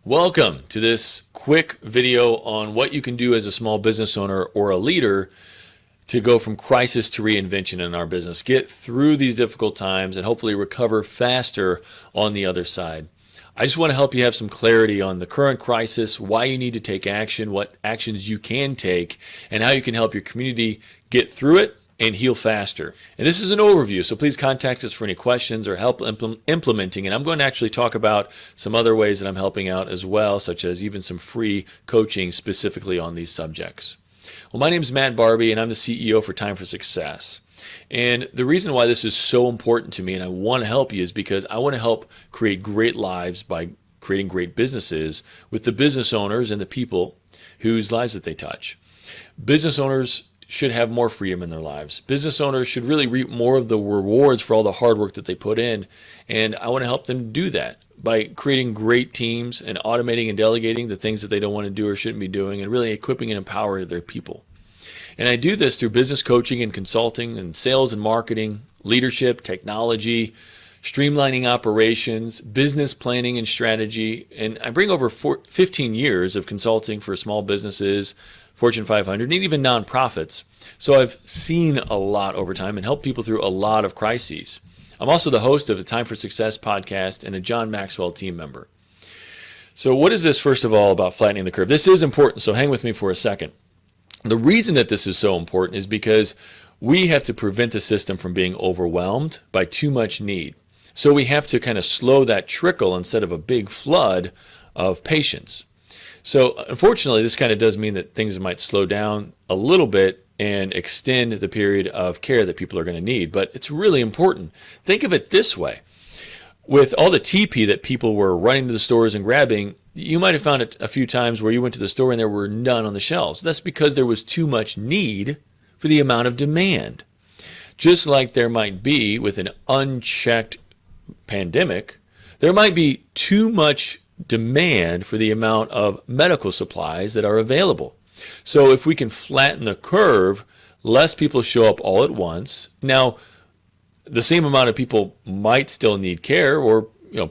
Welcome to this quick video on what you can do as a small business owner or a leader to go from crisis to reinvention in our business. Get through these difficult times and hopefully recover faster on the other side. I just want to help you have some clarity on the current crisis, why you need to take action, what actions you can take, and how you can help your community get through it and heal faster. And this is an overview, so please contact us for any questions or help implementing. And I'm going to actually talk about some other ways that I'm helping out as well, such as even some free coaching specifically on these subjects. Well, my name is Matt Barbie, and I'm the CEO for Time for Success. And the reason why this is so important to me and I want to help you is because I want to help create great lives by creating great businesses with the business owners and the people whose lives that they touch. Business owners should have more freedom in their lives. Business owners should really reap more of the rewards for all the hard work that they put in. And I want to help them do that by creating great teams and automating and delegating the things that they don't want to do or shouldn't be doing, and really equipping and empowering their people. And I do this through business coaching and consulting and sales and marketing, leadership, technology, streamlining operations, business planning and strategy. And I bring over 15 years of consulting for small businesses, Fortune 500, and even nonprofits. So I've seen a lot over time and helped people through a lot of crises. I'm also the host of the Time for Success podcast and a John Maxwell team member. So what is this, first of all, about flattening the curve? This is important, so hang with me for a second. The reason that this is so important is because we have to prevent the system from being overwhelmed by too much need. So we have to kind of slow that trickle instead of a big flood of patients. So unfortunately, this kind of does mean that things might slow down a little bit and extend the period of care that people are going to need. But it's really important. Think of it this way. With all the TP that people were running to the stores and grabbing, you might have found it a few times where you went to the store and there were none on the shelves. That's because there was too much need for the amount of demand. Just like there might be with an unchecked pandemic, there might be too much demand for the amount of medical supplies that are available. So if we can flatten the curve, less people show up all at once. Now, the same amount of people might still need care, or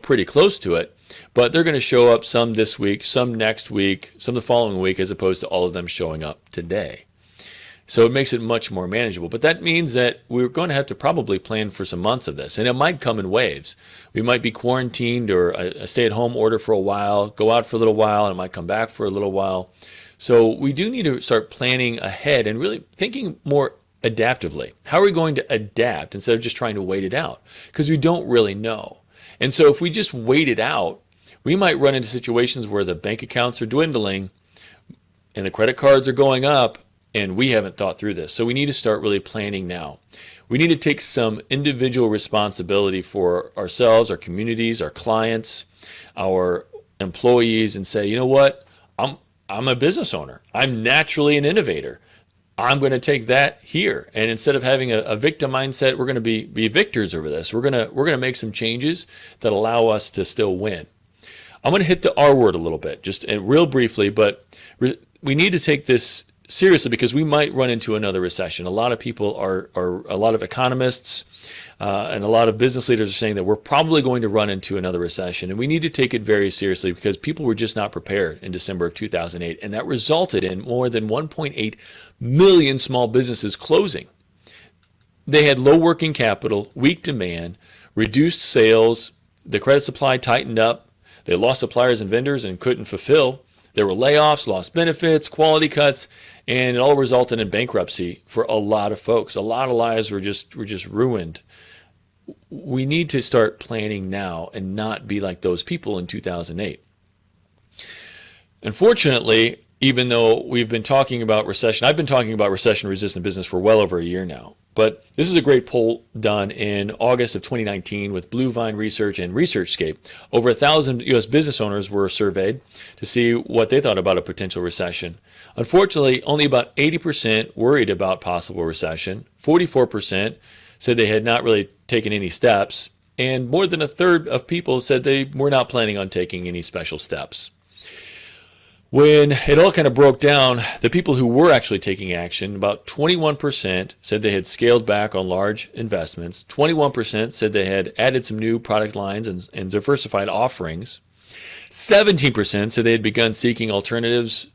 pretty close to it, but they're going to show up some this week, some next week, some the following week, as opposed to all of them showing up today. So it makes it much more manageable. But that means that we're going to have to probably plan for some months of this. And it might come in waves. We might be quarantined or a stay-at-home order for a while, go out for a little while, and it might come back for a little while. So we do need to start planning ahead and really thinking more adaptively. How are we going to adapt instead of just trying to wait it out? Because we don't really know. And so if we just wait it out, we might run into situations where the bank accounts are dwindling and the credit cards are going up, and we haven't thought through this. So we need to start really planning now. We need to take some individual responsibility for ourselves, our communities, our clients, our employees, and say, you know what? I'm a business owner. I'm naturally an innovator. I'm going to take that here. And instead of having a victim mindset, we're going to be victors over this. We're going to make some changes that allow us to still win. I'm going to hit the R word a little bit, just real briefly, but we need to take this seriously because we might run into another recession. A lot of people a lot of economists and a lot of business leaders are saying that we're probably going to run into another recession, and we need to take it very seriously because people were just not prepared in December of 2008, and that resulted in more than 1.8 million small businesses closing. They had low working capital, weak demand, reduced sales, the credit supply tightened up, they lost suppliers and vendors and couldn't fulfill. There were layoffs, lost benefits, quality cuts, and it all resulted in bankruptcy for a lot of folks. A lot of lives were just ruined. We need to start planning now and not be like those people in 2008. Unfortunately, even though we've been talking about recession, I've been talking about recession-resistant business for well over a year now. But this is a great poll done in August of 2019 with Blue Vine Research and ResearchScape. Over 1,000 U.S. business owners were surveyed to see what they thought about a potential recession. Unfortunately, only about 80% worried about possible recession. 44% said they had not really taken any steps. And more than a third of people said they were not planning on taking any special steps. When it all kind of broke down, the people who were actually taking action, about 21% said they had scaled back on large investments. 21% said they had added some new product lines and diversified offerings. 17% said they had begun seeking alternatives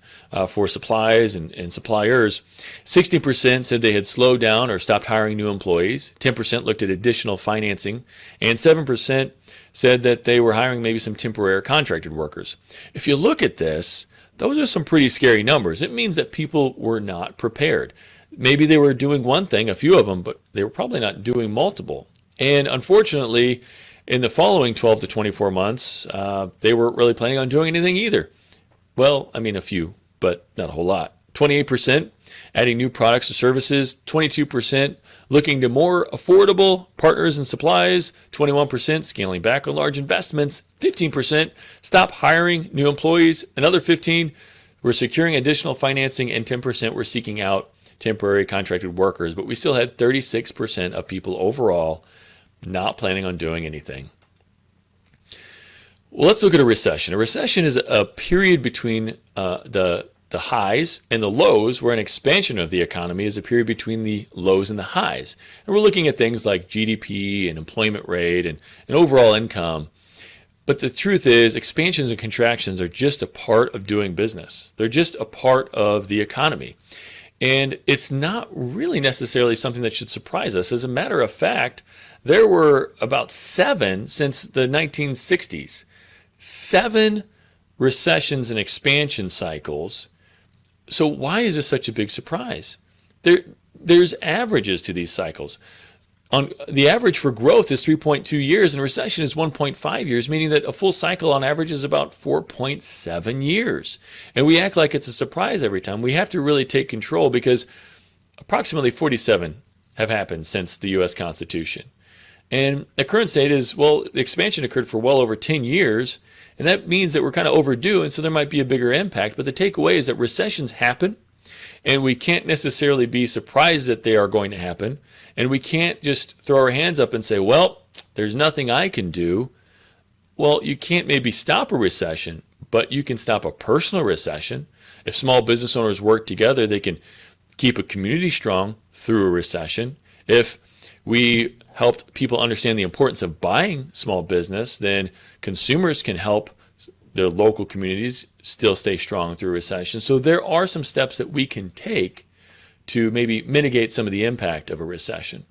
for supplies and suppliers. 60% said they had slowed down or stopped hiring new employees. 10% looked at additional financing. And 7% said that they were hiring maybe some temporary contracted workers. If you look at this, those are some pretty scary numbers. It means that people were not prepared. Maybe they were doing one thing, a few of them, but they were probably not doing multiple. And unfortunately, in the following 12 to 24 months, they weren't really planning on doing anything either. Well, I mean, a few, but not a whole lot. 28% adding new products or services, 22% looking to more affordable partners and supplies, 21% scaling back on large investments, 15% stop hiring new employees, another 15% were securing additional financing, and 10% were seeking out temporary contracted workers. But we still had 36% of people overall not planning on doing anything. Well, let's look at a recession. A recession is a period between the highs and the lows, where an expansion of the economy is a period between the lows and the highs. And we're looking at things like GDP and employment rate and overall income. But the truth is, expansions and contractions are just a part of doing business. They're just a part of the economy. And it's not really necessarily something that should surprise us. As a matter of fact, there were about 7 since the 1960s. 7 recessions and expansion cycles. So why is this such a big surprise? There's averages to these cycles. The average for growth is 3.2 years and recession is 1.5 years, meaning that a full cycle on average is about 4.7 years. And we act like it's a surprise every time. We have to really take control, because approximately 47 have happened since the U.S. Constitution. And the current state is, well, the expansion occurred for well over 10 years, and that means that we're kind of overdue, and so there might be a bigger impact. But the takeaway is that recessions happen, and we can't necessarily be surprised that they are going to happen, and we can't just throw our hands up and say, well, there's nothing I can do. Well, you can't maybe stop a recession, but you can stop a personal recession. If small business owners work together, they can keep a community strong through a recession. If we helped people understand the importance of buying small business, then consumers can help their local communities still stay strong through a recession. So there are some steps that we can take to maybe mitigate some of the impact of a recession.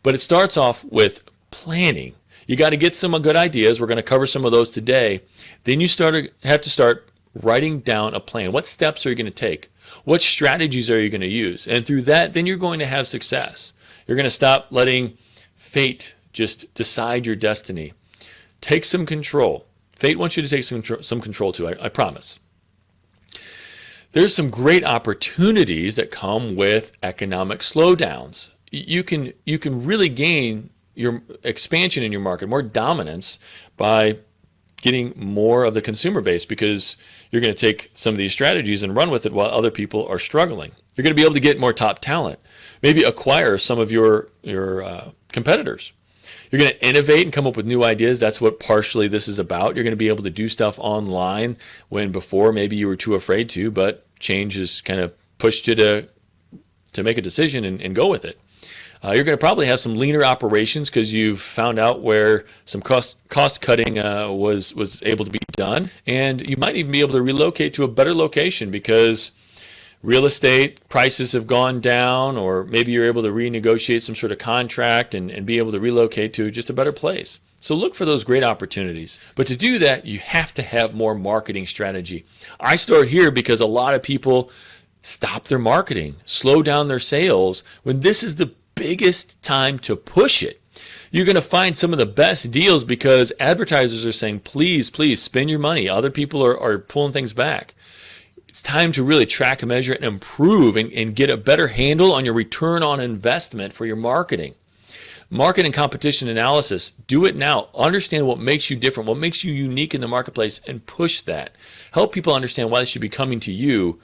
But it starts off with planning. You got to get some good ideas. We're going to cover some of those today. Then you have to start writing down a plan. What steps are you going to take? What strategies are you going to use? And through that, then you're going to have success. You're going to stop letting fate just decide your destiny. Take some control. Fate wants you to take some control too, I promise. There's some great opportunities that come with economic slowdowns. You can really gain your expansion in your market, more dominance, by getting more of the consumer base, because you're going to take some of these strategies and run with it while other people are struggling. You're going to be able to get more top talent, maybe acquire some of your competitors. You're going to innovate and come up with new ideas. That's what partially this is about. You're going to be able to do stuff online when before maybe you were too afraid to, but change has kind of pushed you to make a decision and go with it. You're going to probably have some leaner operations because you've found out where some cost cutting was able to be done. And you might even be able to relocate to a better location because real estate prices have gone down, or maybe you're able to renegotiate some sort of contract and be able to relocate to just a better place. So look for those great opportunities. But to do that, you have to have more marketing strategy. I start here because a lot of people stop their marketing, slow down their sales, when this is the biggest time to push it. You're going to find some of the best deals because advertisers are saying, please, please spend your money. Other people are pulling things back. It's time to really track and measure and improve and get a better handle on your return on investment for your marketing. Market and competition analysis. Do it now. Understand what makes you different, what makes you unique in the marketplace, and push that. Help people understand why they should be coming to you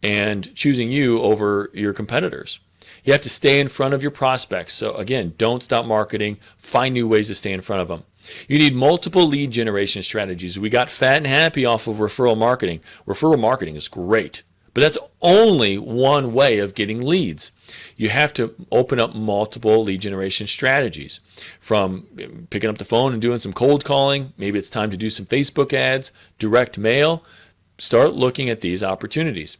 and choosing you over your competitors. You have to stay in front of your prospects. So again, don't stop marketing. Find new ways to stay in front of them. You need multiple lead generation strategies. We got fat and happy off of referral marketing. Referral marketing is great, But that's only one way of getting leads. You have to open up multiple lead generation strategies, from picking up the phone and doing some cold calling. Maybe it's time to do some Facebook ads, direct mail. Start looking at these opportunities.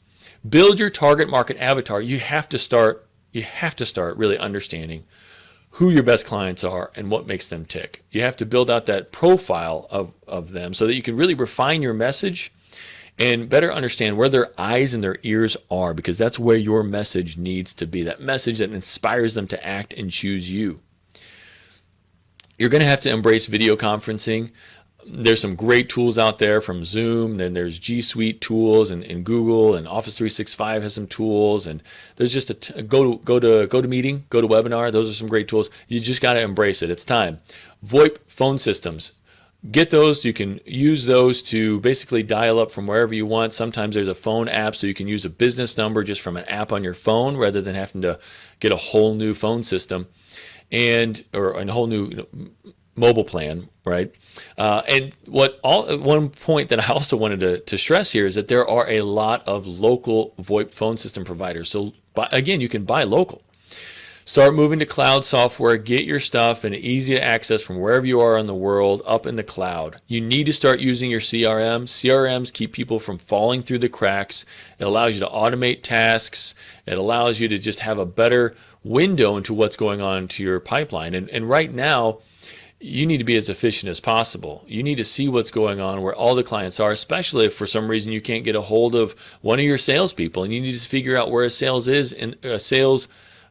Build your target market avatar. You have to start really understanding who your best clients are and what makes them tick. You have to build out that profile of them so that you can really refine your message and better understand where their eyes and their ears are, because that's where your message needs to be, that message that inspires them to act and choose you. You're going to have to embrace video conferencing. There's some great tools out there, from Zoom, then there's G Suite tools, and Google, and Office 365 has some tools, and there's just GoToMeeting, GoToWebinar. Those are some great tools. You just got to embrace it. It's time. VoIP phone systems. Get those. You can use those to basically dial up from wherever you want. Sometimes there's a phone app, so you can use a business number just from an app on your phone rather than having to get a whole new phone system or a whole new mobile plan, right? And one point that I also wanted to stress here is that there are a lot of local VoIP phone system providers. So again, you can buy local. Start moving to cloud software. Get your stuff and easy to access from wherever you are in the world up in the cloud. You need to start using your CRM. CRMs keep people from falling through the cracks. It allows you to automate tasks. It allows you to just have a better window into what's going on to your pipeline. And right now, you need to be as efficient as possible. You need to see what's going on, where all the clients are, especially if for some reason you can't get a hold of one of your salespeople, and you need to figure out where a sales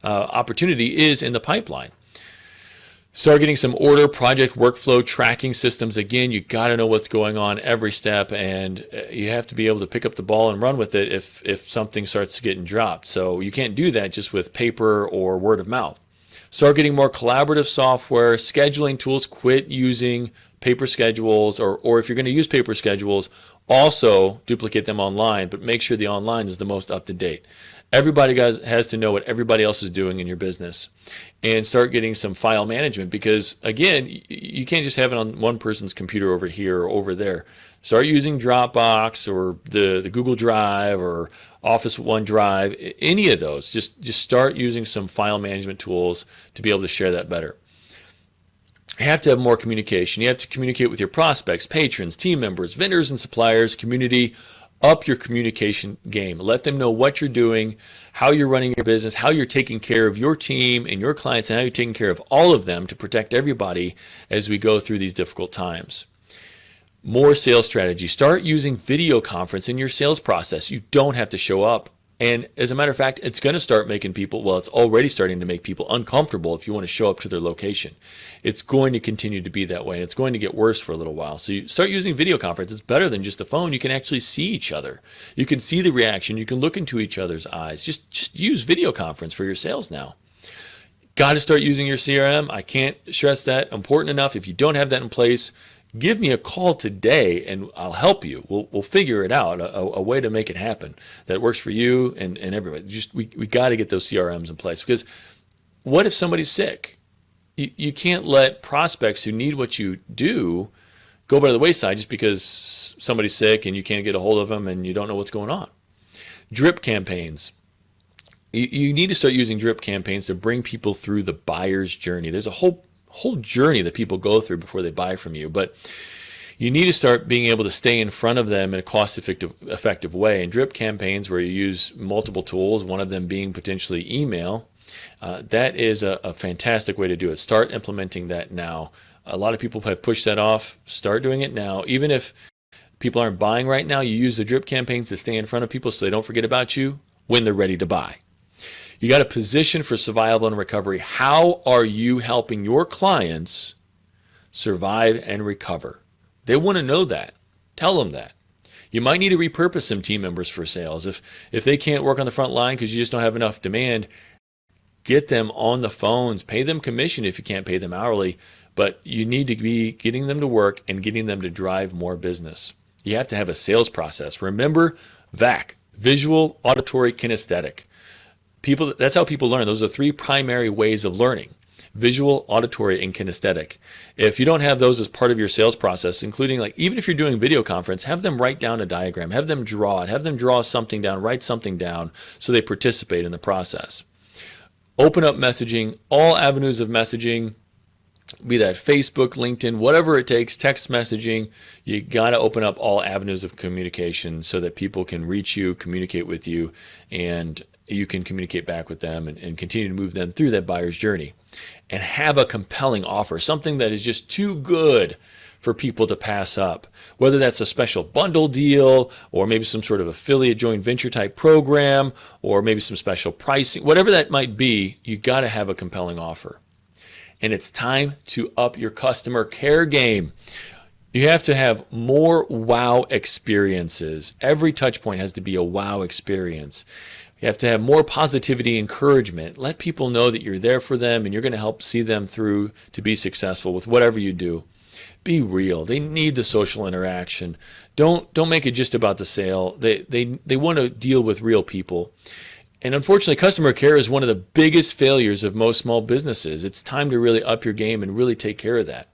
opportunity is in the pipeline. Start getting some order, project, workflow tracking systems. Again, you got to know what's going on every step, and you have to be able to pick up the ball and run with it if something starts getting dropped. So you can't do that just with paper or word of mouth. Start getting more collaborative software, scheduling tools. Quit using paper schedules, or if you're going to use paper schedules, also duplicate them online, but make sure the online is the most up to date. Everybody has to know what everybody else is doing in your business, and start getting some file management, because again, you can't just have it on one person's computer over here or over there. Start using Dropbox or the Google Drive or Office OneDrive, any of those. Just start using some file management tools to be able to share that better. You have to have more communication. You have to communicate with your prospects, patrons, team members, vendors, and suppliers, community. Up your communication game. Let them know what you're doing, how you're running your business, how you're taking care of your team and your clients, and how you're taking care of all of them to protect everybody as we go through these difficult times. More sales strategy. Start using video conference in your sales process. You don't have to show up. And as a matter of fact, it's going to start making people, it's already starting to make people uncomfortable if you want to show up to their location. It's going to continue to be that way, and it's going to get worse for a little while. So you start using video conference. It's better than just a phone. You can actually see each other. You can see the reaction. You can look into each other's eyes. Just use video conference for your sales now. Got to start using your CRM. I can't stress that important enough. If you don't have that in place, give me a call today and I'll help you. We'll figure it out, a way to make it happen that works for you and everybody. We got to get those CRMs in place, because what if somebody's sick? You can't let prospects who need what you do go by the wayside just because somebody's sick and you can't get a hold of them and you don't know what's going on. Drip campaigns. You need to start using drip campaigns to bring people through the buyer's journey. There's a whole journey that people go through before they buy from you, but you need to start being able to stay in front of them in a cost-effective way. And drip campaigns, where you use multiple tools, one of them being potentially email, that is a fantastic way to do it. Start implementing that now. A lot of people have pushed that off. Start doing it now. Even if people aren't buying right now, you use the drip campaigns to stay in front of people so they don't forget about you when they're ready to buy. You got to position for survival and recovery. How are you helping your clients survive and recover? They want to know that. Tell them that. You might need to repurpose some team members for sales. If they can't work on the front line because you just don't have enough demand, get them on the phones. Pay them commission if you can't pay them hourly, but you need to be getting them to work and getting them to drive more business. You have to have a sales process. Remember VAC, visual, auditory, kinesthetic. That's how people learn. Those are three primary ways of learning. visual, auditory, and kinesthetic. If you don't have those as part of your sales process, including like even if you're doing video conference, have them write down a diagram, have them draw it, have them draw something down, write something down so they participate in the process. Open up messaging, all avenues of messaging, be that Facebook, LinkedIn, whatever it takes, text messaging. You got to open up all avenues of communication so that people can reach you, communicate with you, and you can communicate back with them and continue to move them through that buyer's journey. And have a compelling offer, something that is just too good for people to pass up. Whether that's a special bundle deal or maybe some sort of affiliate joint venture type program or maybe some special pricing, whatever that might be, you got to have a compelling offer. And it's time to up your customer care game. You have to have more wow experiences. Every touch point has to be a wow experience. You have to have more positivity, encouragement. Let people know that you're there for them and you're going to help see them through to be successful with whatever you do. Be real. They need the social interaction. Don't make it just about the sale. They want to deal with real people. And unfortunately, customer care is one of the biggest failures of most small businesses. It's time to really up your game and really take care of that.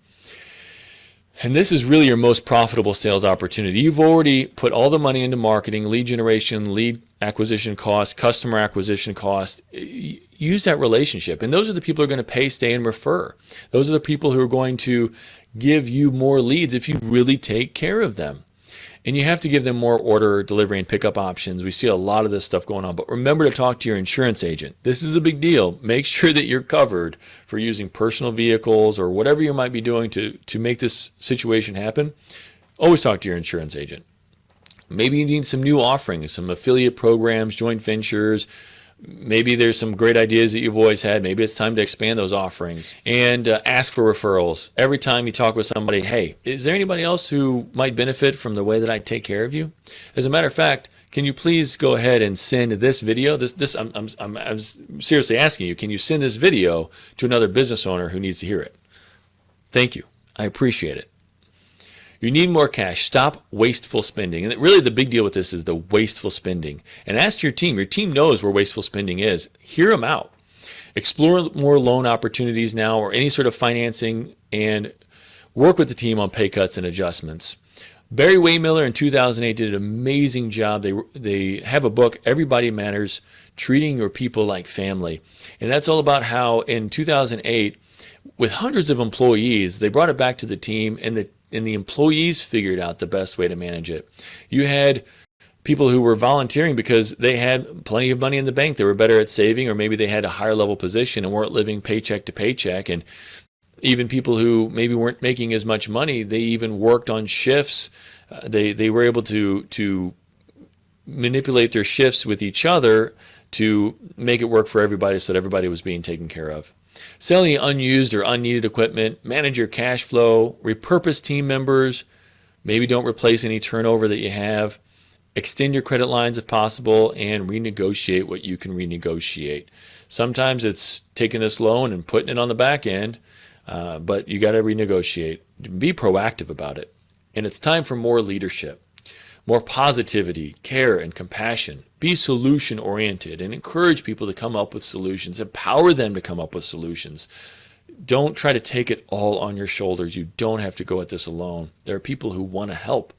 And this is really your most profitable sales opportunity. You've already put all the money into marketing, lead generation, lead acquisition cost, customer acquisition cost. Use that relationship. And those are the people who are going to pay, stay, and refer. Those are the people who are going to give you more leads if you really take care of them. And you have to give them more order, delivery, and pickup options. We see a lot of this stuff going on. But remember to talk to your insurance agent. This is a big deal. Make sure that you're covered for using personal vehicles or whatever you might be doing to make this situation happen. Always talk to your insurance agent. Maybe you need some new offerings, some affiliate programs, joint ventures. Maybe there's some great ideas that you've always had. Maybe it's time to expand those offerings. And ask for referrals. Every time you talk with somebody, hey, is there anybody else who might benefit from the way that I take care of you? As a matter of fact, can you please go ahead and send this video? I'm seriously asking you, can you send this video to another business owner who needs to hear it? Thank you. I appreciate it. You need more cash. Stop wasteful spending. And really the big deal with this is the wasteful spending. And ask your team. Your team knows where wasteful spending is. Hear them out. Explore more loan opportunities now or any sort of financing and work with the team on pay cuts and adjustments. Barry Waymiller in 2008 did an amazing job. They have a book, Everybody Matters, Treating Your People Like Family. And that's all about how in 2008, with hundreds of employees, they brought it back to the team and the employees figured out the best way to manage it. You had people who were volunteering because they had plenty of money in the bank. They were better at saving, or maybe they had a higher level position and weren't living paycheck to paycheck. And even people who maybe weren't making as much money, they even worked on shifts. They were able to manipulate their shifts with each other to make it work for everybody so that everybody was being taken care of. Selling unused or unneeded equipment, manage your cash flow, repurpose team members, maybe don't replace any turnover that you have, extend your credit lines if possible, and renegotiate what you can renegotiate. Sometimes it's taking this loan and putting it on the back end, but you got to renegotiate. Be proactive about it. And it's time for more leadership, more positivity, care, and compassion. Be solution oriented and encourage people to come up with solutions. Empower them to come up with solutions. Don't try to take it all on your shoulders. You don't have to go at this alone. There are people who want to help.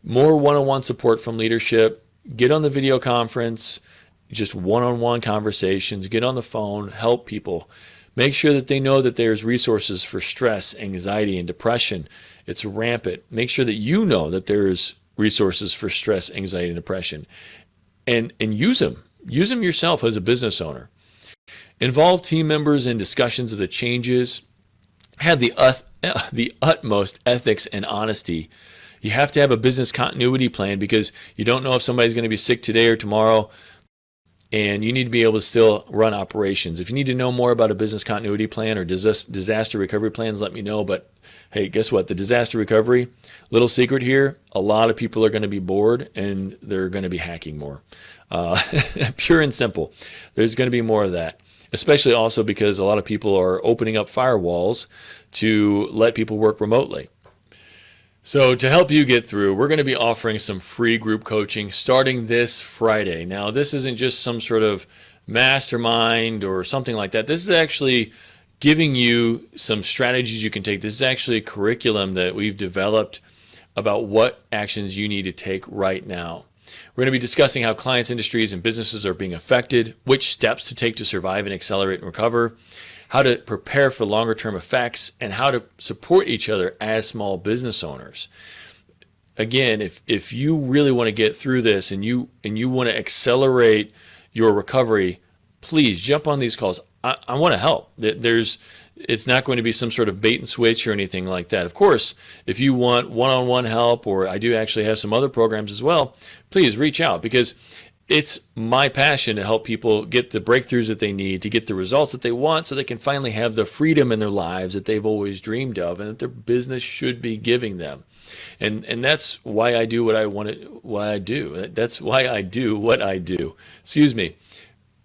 More one-on-one support from leadership. Get on the video conference, just one-on-one conversations. Get on the phone, help people. Make sure that they know that there's resources for stress, anxiety, and depression. It's rampant. Make sure that you know that there's resources for stress, anxiety, and depression. And use them. Use them yourself as a business owner. Involve team members in discussions of the changes. Have the utmost ethics and honesty. You have to have a business continuity plan because you don't know if somebody's going to be sick today or tomorrow, and you need to be able to still run operations. If you need to know more about a business continuity plan or disaster recovery plans, let me know. But hey, guess what? The disaster recovery, little secret here, a lot of people are going to be bored and they're going to be hacking more. Pure and simple. There's going to be more of that, especially also because a lot of people are opening up firewalls to let people work remotely. So to help you get through, we're going to be offering some free group coaching starting this Friday. Now, this isn't just some sort of mastermind or something like that. This is actually giving you some strategies you can take. This is actually a curriculum that we've developed about what actions you need to take right now. We're going to be discussing how clients, industries, and businesses are being affected, which steps to take to survive and accelerate and recover, how to prepare for longer term effects, and how to support each other as small business owners. Again, if you really want to get through this and you want to accelerate your recovery, please jump on these calls. I want to help. It's not going to be some sort of bait and switch or anything like that. Of course, if you want one-on-one help, or I do actually have some other programs as well, please reach out, because it's my passion to help people get the breakthroughs that they need to get the results that they want, so they can finally have the freedom in their lives that they've always dreamed of and that their business should be giving them. And that's why I do what I want to, why I do. That's why I do what I do. Excuse me.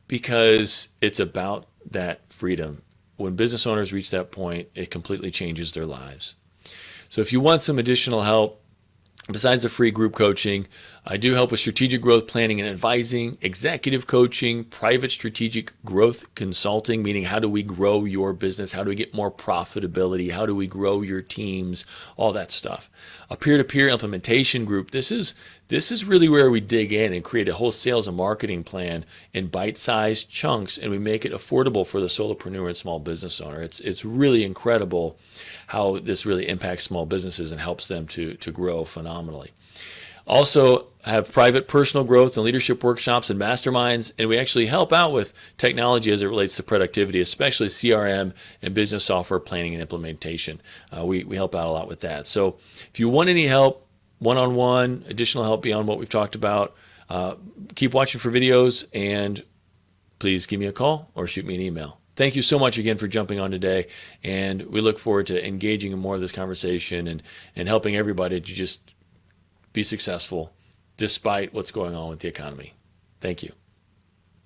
Because it's about that freedom. When business owners reach that point, it completely changes their lives. So if you want some additional help, besides the free group coaching, I do help with strategic growth planning and advising, executive coaching, private strategic growth consulting, meaning how do we grow your business? How do we get more profitability? How do we grow your teams? All that stuff. A peer-to-peer implementation group. This is really where we dig in and create a whole sales and marketing plan in bite-sized chunks, and we make it affordable for the solopreneur and small business owner. It's really incredible how this really impacts small businesses and helps them to grow phenomenally. Also have private personal growth and leadership workshops and masterminds, and we actually help out with technology as it relates to productivity, especially CRM and business software planning and implementation. We help out a lot with that. So if you want any help, one-on-one, additional help beyond what we've talked about, keep watching for videos, and please give me a call or shoot me an email. Thank you so much again for jumping on today, and we look forward to engaging in more of this conversation and helping everybody to just be successful despite what's going on with the economy. Thank you.